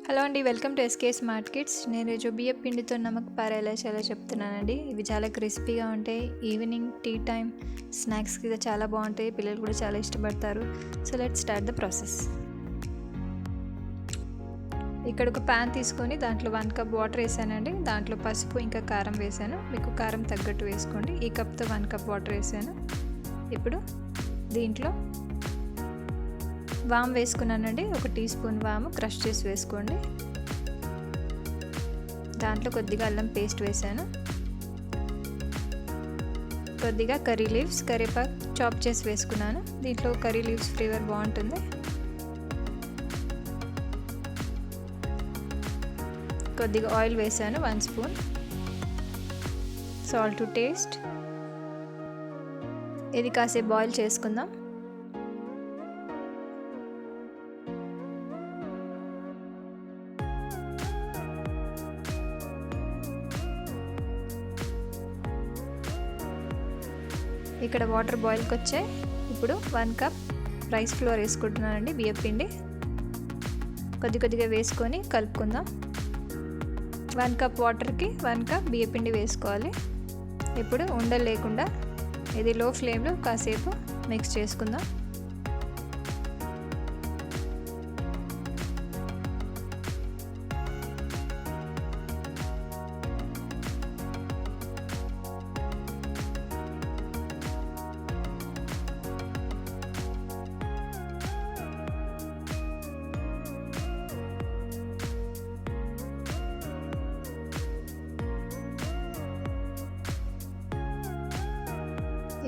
Hello అండి, welcome to SKs Smart Kids. నేను ఈరోజు బియ్యం పిండితో నమక్పారే ఎలా చేయాలో చెప్తున్నానండి. ఇవి చాలా క్రిస్పీగా ఉంటాయి. ఈవినింగ్ టీ టైం స్నాక్స్కి చాలా బాగుంటాయి. పిల్లలు కూడా చాలా ఇష్టపడతారు. So let's start the process. ఇక్కడ ఒక ప్యాన్ తీసుకొని దాంట్లో 1 కప్ వాటర్ వేసానండి. దాంట్లో పసుపు ఇంకా కారం వేసాను. మీకు కారం తగ్గట్టు వేసుకోండి. ఈ కప్తో 1 కప్ వాటర్ వేసాను. ఇప్పుడు దీంట్లో వామ్ వేసుకున్నానండి. 1 టీ స్పూన్ వాము క్రష్ చేసి వేసుకోండి. దాంట్లో కొద్దిగా అల్లం పేస్ట్ వేసాను. కొద్దిగా కర్రీ లీవ్స్, కరివేపాకు చాప్ చేసి వేసుకున్నాను. దీంట్లో కర్రీ లీవ్స్ ఫ్లేవర్ బాగుంటుంది. కొద్దిగా ఆయిల్ వేసాను, 1 స్పూన్. Salt to taste. ఇది కాసేపు బాయిల్ చేసుకుందాం. ఇక్కడ వాటర్ బాయిల్కి వచ్చాయి. ఇప్పుడు 1 కప్ రైస్ ఫ్లోర్ వేసుకుంటున్నానండి, బియ్యం పిండి. కొద్దిగా వేసుకొని కలుపుకుందాం. 1 కప్ వాటర్కి 1 కప్ బియ్యం పిండి వేసుకోవాలి. ఇప్పుడు ఉండలు లేకుండా ఇది లో ఫ్లేమ్లో కాసేపు మిక్స్ చేసుకుందాం.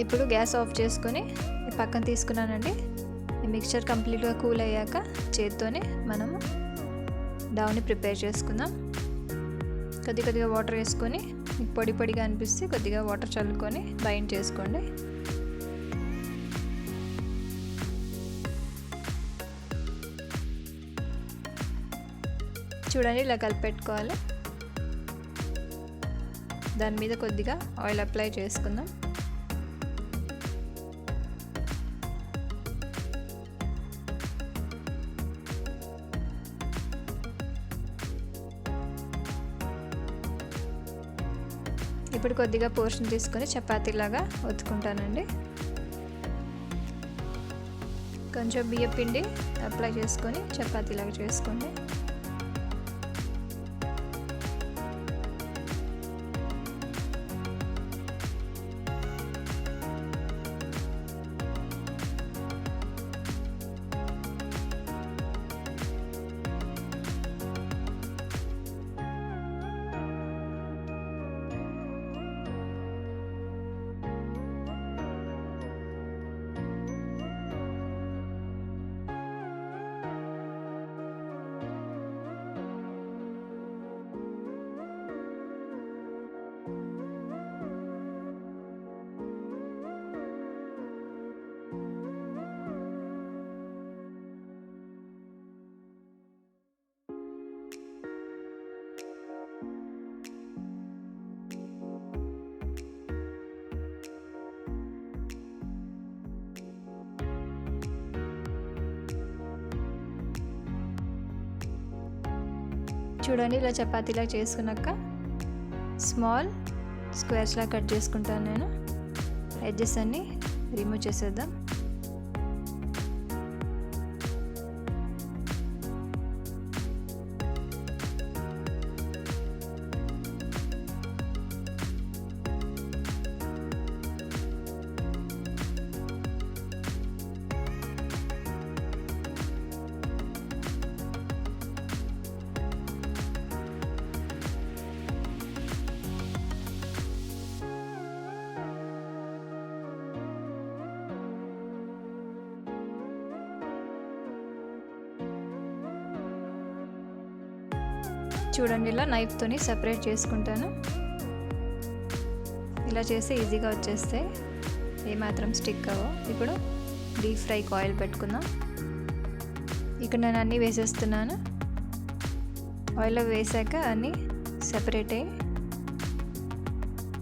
ఇప్పుడు గ్యాస్ ఆఫ్ చేసుకొని పక్కన తీసుకున్నానండి. ఈ మిక్చర్ కంప్లీట్గా కూల్ అయ్యాక చేత్తోనే మనము డౌని ప్రిపేర్ చేసుకుందాం. కొద్దిగా వాటర్ వేసుకొని మీకు పొడిగా అనిపిస్తే కొద్దిగా వాటర్ చల్లుకొని బైండ్ చేసుకోండి. చూడండి, ఇలా కలిపెట్టుకోవాలి. దాని మీద కొద్దిగా ఆయిల్ అప్లై చేసుకుందాం. ఇప్పుడు కొద్దిగా పోర్షన్ తీసుకొని చపాతీలాగా ఒత్తుకుంటానండి. కొంచెం బియ్యం పిండి అప్లై చేసుకొని చపాతీలాగా చేసుకోండి. చూడండి, ఇలా చపాతీలా చేసుకున్నాక స్మాల్ స్క్వేర్స్లా కట్ చేసుకుంటాను నేను. ఎడ్జెస్ అన్నీ రిమూవ్ చేసేద్దాం. చూడండి, ఇలా నైఫ్తోని సెపరేట్ చేసుకుంటాను. ఇలా చేస్తే ఈజీగా వచ్చేస్తాయి, ఏమాత్రం స్టిక్ అవ్వవు. ఇప్పుడు డీప్ ఫ్రైకి ఆయిల్ పెట్టుకుందాం. ఇక్కడ నేను అన్నీ వేసేస్తున్నాను. ఆయిల్లో వేసాక అన్నీ సెపరేట్ అయ్యి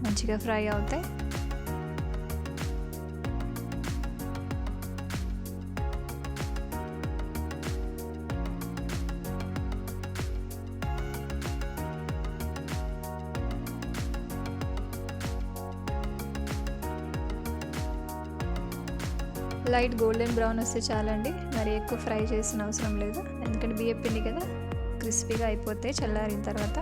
మంచిగా ఫ్రై అవుతాయి. లైట్ గోల్డెన్ బ్రౌన్ వస్తే చాలండి, మరి ఎక్కువ ఫ్రై చేసిన అవసరం లేదు, ఎందుకంటే బియ్యం పిండి కదా క్రిస్పీగా అయిపోతాయి చల్లారిన తర్వాత.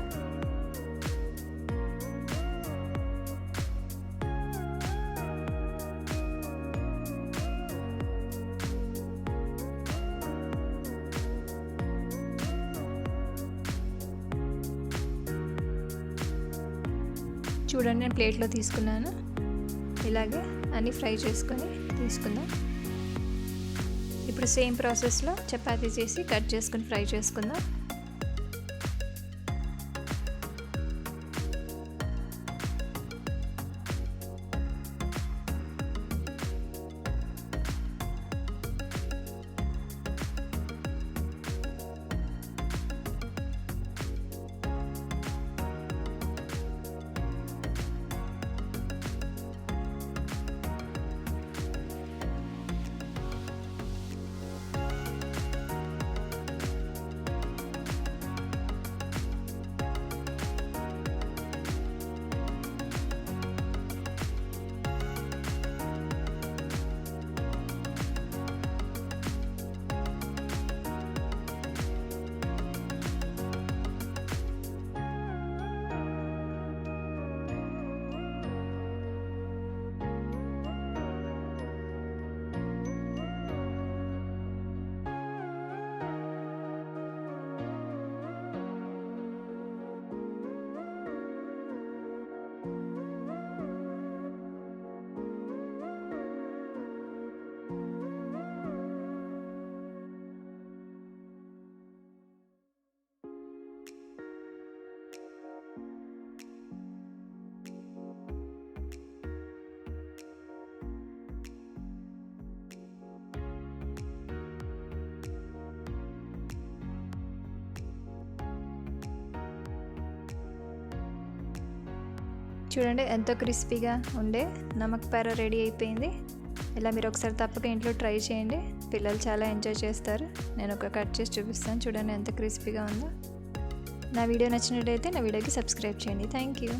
చూడండి నేను ప్లేట్లో తీసుకున్నాను. ఇలాగే అన్నీ ఫ్రై చేసుకొని తీసుకుందాం. ఇప్పుడు సేమ్ ప్రాసెస్లో చపాతీ చేసి కట్ చేసుకొని ఫ్రై చేసుకుందాం. చూడండి ఎంతో క్రిస్పీగా ఉండే నమక్ పార రెడీ అయిపోయింది. ఇలా మీరు ఒకసారి తప్పక ఇంట్లో ట్రై చేయండి, పిల్లలు చాలా ఎంజాయ్ చేస్తారు. నేను ఒక కట్ చేసి చూపిస్తాను, చూడండి ఎంత క్రిస్పీగా ఉందో. నా వీడియో నచ్చినట్టయితే నా వీడియోకి సబ్స్క్రైబ్ చేయండి. Thank you.